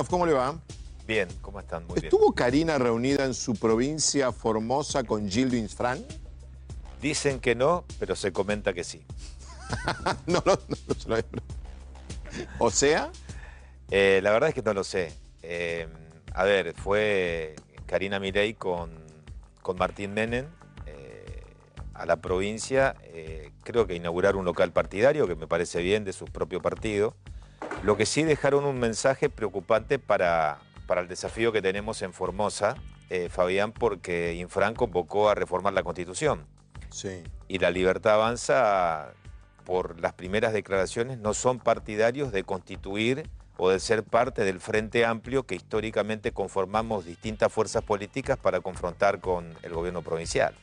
¿Cómo le va? Bien, ¿cómo están? Muy bien. ¿Estuvo Karina reunida en su provincia Formosa con Gildo Infran? Dicen que no, pero se comenta que sí. No se lo había O sea, La verdad es que no lo sé. A ver, fue Karina Milei con Martín Menem a la provincia, creo que inaugurar un local partidario, que me parece bien, de su propio partido. Lo que sí dejaron un mensaje preocupante para el desafío que tenemos en Formosa, Fabián, porque Infran convocó a reformar la Constitución. sí. Y la Libertad Avanza, por las primeras declaraciones, no son partidarios de constituir o de ser parte del Frente Amplio que históricamente conformamos distintas fuerzas políticas para confrontar con el gobierno provincial.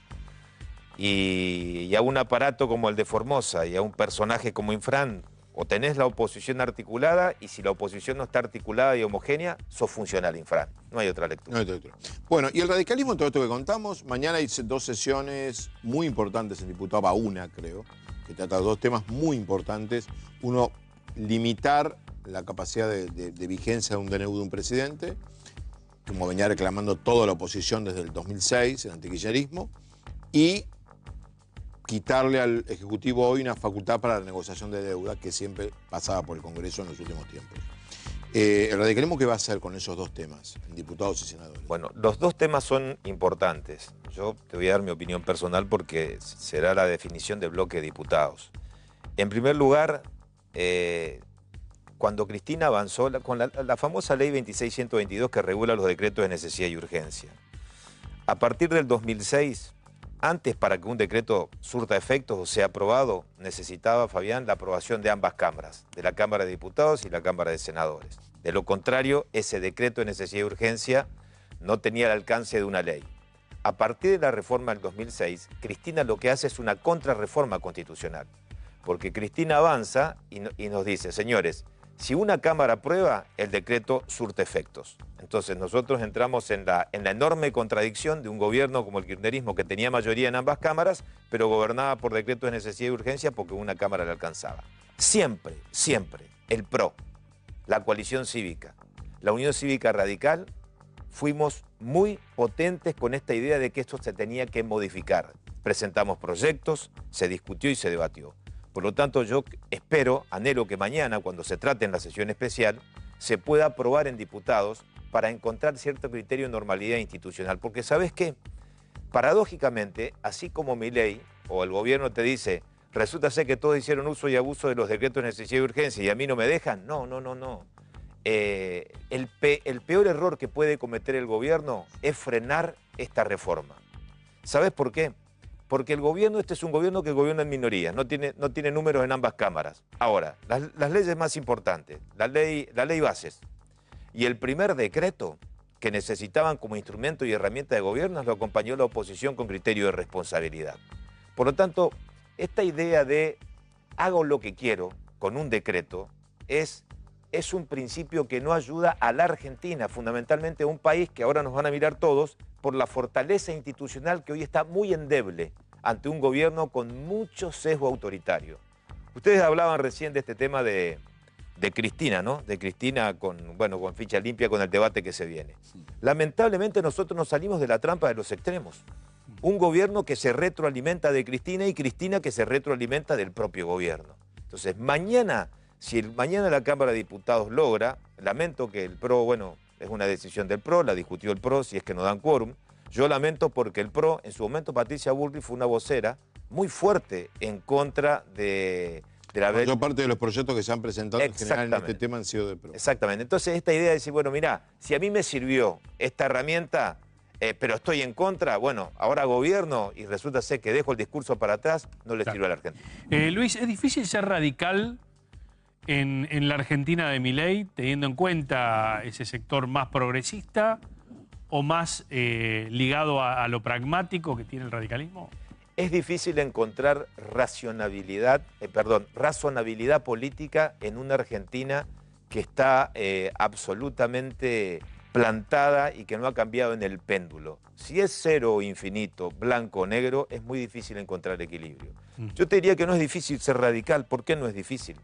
Y a un aparato como el de Formosa y a un personaje como Infran, o tenés la oposición articulada, y si la oposición no está articulada y homogénea, sos funcional, Infran. No hay otra lectura. No hay otro. Bueno, y el radicalismo en todo esto que contamos, mañana hay dos sesiones muy importantes en diputado, va una creo, que trata dos temas muy importantes. Uno, limitar la capacidad de vigencia de un DNU de un presidente, como venía reclamando toda la oposición desde el 2006, el antikirchnerismo, y quitarle al Ejecutivo hoy una facultad para la negociación de deuda que siempre pasaba por el Congreso en los últimos tiempos. ¿El radicalismo qué va a hacer con esos dos temas, en diputados y senadores? Bueno, los dos temas son importantes. Yo te voy a dar mi opinión personal porque será la definición de bloque de diputados. En primer lugar, cuando Cristina avanzó con la famosa ley 26122 que regula los decretos de necesidad y urgencia, a partir del 2006, antes para que un decreto surta efectos o sea aprobado, necesitaba, Fabián, la aprobación de ambas cámaras, de la Cámara de Diputados y la Cámara de Senadores. De lo contrario, ese decreto de necesidad y urgencia no tenía el alcance de una ley. A partir de la reforma del 2006, Cristina lo que hace es una contrarreforma constitucional, porque Cristina avanza y nos dice, señores, si una Cámara aprueba, el decreto surte efectos. Entonces nosotros entramos en la enorme contradicción de un gobierno como el kirchnerismo, que tenía mayoría en ambas cámaras, pero gobernaba por decretos de necesidad y urgencia porque una Cámara le alcanzaba. Siempre, siempre, el PRO, la coalición cívica, la Unión Cívica Radical, fuimos muy potentes con esta idea de que esto se tenía que modificar. Presentamos proyectos, se discutió y se debatió. Por lo tanto, yo espero, anhelo que mañana, cuando se trate en la sesión especial, se pueda aprobar en diputados para encontrar cierto criterio de normalidad institucional. Porque, ¿sabes qué? Paradójicamente, así como Milei o el gobierno te dice, resulta ser que todos hicieron uso y abuso de los decretos de necesidad y urgencia y a mí no me dejan. No. El peor error que puede cometer el gobierno es frenar esta reforma. ¿Sabes por qué? Porque el gobierno, este es un gobierno que gobierna en minorías, no tiene números en ambas cámaras. Ahora, las leyes más importantes, la ley bases y el primer decreto que necesitaban como instrumento y herramienta de gobierno lo acompañó la oposición con criterio de responsabilidad. Por lo tanto, esta idea de hago lo que quiero con un decreto es un principio que no ayuda a la Argentina, fundamentalmente a un país que ahora nos van a mirar todos por la fortaleza institucional que hoy está muy endeble ante un gobierno con mucho sesgo autoritario. Ustedes hablaban recién de este tema de Cristina, ¿no? De Cristina con ficha limpia con el debate que se viene. Lamentablemente nosotros nos salimos de la trampa de los extremos. Un gobierno que se retroalimenta de Cristina y Cristina que se retroalimenta del propio gobierno. Entonces, si mañana la Cámara de Diputados logra, lamento que el PRO, es una decisión del PRO, la discutió el PRO, si es que no dan quórum. Yo lamento porque el PRO, en su momento Patricia Bullrich fue una vocera muy fuerte en contra de la... La mayor parte de los proyectos que se han presentado en general en este tema han sido del PRO. Exactamente. Entonces esta idea de decir, mirá, si a mí me sirvió esta herramienta, pero estoy en contra, ahora gobierno y resulta ser que dejo el discurso para atrás, no le sirve a la Argentina. Luis, ¿es difícil ser radical en la Argentina de Milei, teniendo en cuenta ese sector más progresista o más ligado a lo pragmático que tiene el radicalismo? Es difícil encontrar razonabilidad política en una Argentina que está absolutamente plantada y que no ha cambiado en el péndulo. Si es cero o infinito, blanco o negro, es muy difícil encontrar equilibrio. Yo te diría que no es difícil ser radical. ¿Por qué no es difícil?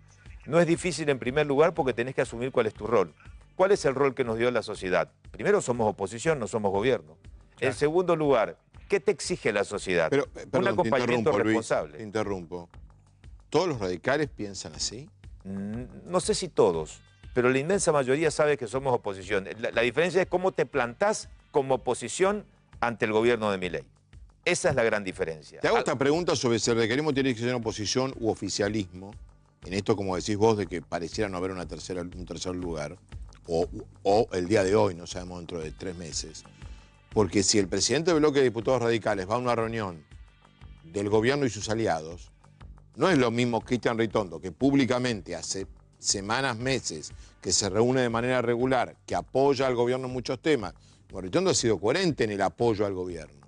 No es difícil en primer lugar porque tenés que asumir cuál es tu rol. ¿cuál es el rol que nos dio la sociedad? Primero, somos oposición, no somos gobierno. En segundo lugar, ¿qué te exige la sociedad? Pero, un perdón, acompañamiento Luis, responsable. te interrumpo. ¿Todos los radicales piensan así? No sé si todos, pero la inmensa mayoría sabe que somos oposición. La diferencia es cómo te plantás como oposición ante el gobierno de Milei. Esa es la gran diferencia. Te hago esta pregunta sobre si el radicalismo tiene que ser oposición u oficialismo, en esto, como decís vos, de que pareciera no haber un tercer lugar, o el día de hoy, no sabemos dentro de 3 meses. Porque si el presidente del bloque de diputados radicales va a una reunión del gobierno y sus aliados, no es lo mismo Cristian Ritondo, que públicamente hace semanas, meses, que se reúne de manera regular, que apoya al gobierno en muchos temas. Bueno, Ritondo ha sido coherente en el apoyo al gobierno.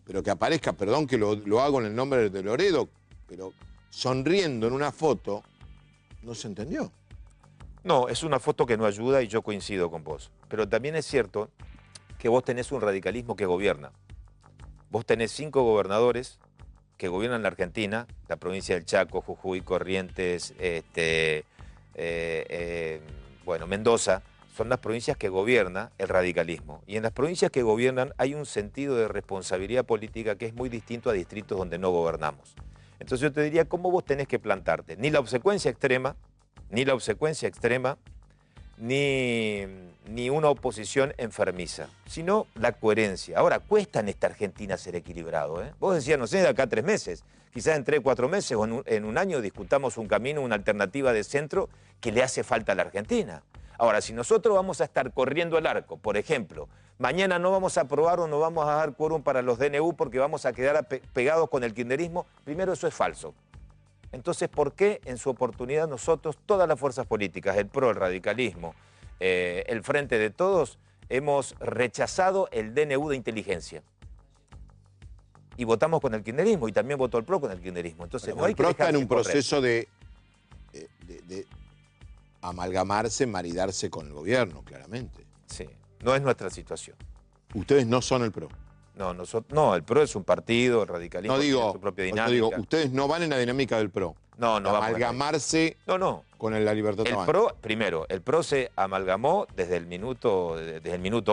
Pero que aparezca, perdón que lo hago en el nombre de Loredo, pero sonriendo en una foto, no se entendió. No, es una foto que no ayuda y yo coincido con vos. Pero también es cierto que vos tenés un radicalismo que gobierna. Vos tenés 5 gobernadores que gobiernan la Argentina, la provincia del Chaco, Jujuy, Corrientes, Mendoza. Son las provincias que gobierna el radicalismo. Y en las provincias que gobiernan hay un sentido de responsabilidad política que es muy distinto a distritos donde no gobernamos. Entonces yo te diría, ¿cómo vos tenés que plantarte? Ni la obsecuencia extrema, ni una oposición enfermiza, sino la coherencia. Ahora, cuesta en esta Argentina ser equilibrado, ¿eh? Vos decías, no sé, de acá a 3 meses, quizás en 3, 4 meses o en un año discutamos un camino, una alternativa de centro que le hace falta a la Argentina. Ahora, si nosotros vamos a estar corriendo el arco, por ejemplo, mañana no vamos a aprobar o no vamos a dar quórum para los DNU porque vamos a quedar pegados con el kirchnerismo, primero eso es falso. Entonces, ¿por qué en su oportunidad nosotros, todas las fuerzas políticas, el PRO, el radicalismo, el Frente de Todos, hemos rechazado el DNU de inteligencia? Y votamos con el kirchnerismo y también votó el PRO con el kirchnerismo. Entonces, Bueno, no hay el PRO está en un correr. proceso de amalgamarse, maridarse con el gobierno, claramente. Sí, no es nuestra situación. Ustedes no son el PRO. No, el PRO es un partido, el radicalismo No tiene digo, su propia yo dinámica. digo, ustedes no van en la dinámica del PRO. No vamos a amalgamarse con la Libertad el Avanza. PRO, primero, el PRO se amalgamó desde el minuto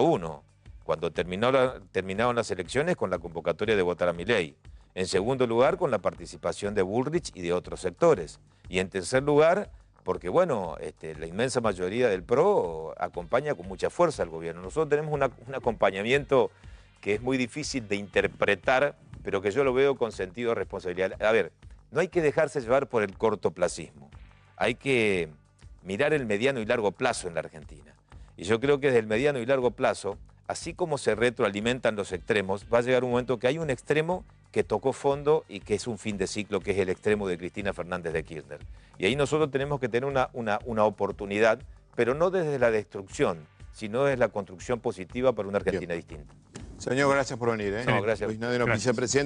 1, cuando terminaron las elecciones con la convocatoria de votar a Milei. En segundo lugar, con la participación de Bullrich y de otros sectores. Y en tercer lugar, porque bueno, la inmensa mayoría del PRO acompaña con mucha fuerza al gobierno. Nosotros tenemos un acompañamiento que es muy difícil de interpretar, pero que yo lo veo con sentido de responsabilidad. A ver, no hay que dejarse llevar por el cortoplacismo. Hay que mirar el mediano y largo plazo en la Argentina. Y yo creo que desde el mediano y largo plazo, así como se retroalimentan los extremos, va a llegar un momento que hay un extremo que tocó fondo y que es un fin de ciclo, que es el extremo de Cristina Fernández de Kirchner. Y ahí nosotros tenemos que tener una oportunidad, pero no desde la destrucción, sino desde la construcción positiva para una Argentina distinta. Señor, gracias por venir. No, gracias. Luis Nadeno, Gracias. vicepresidente.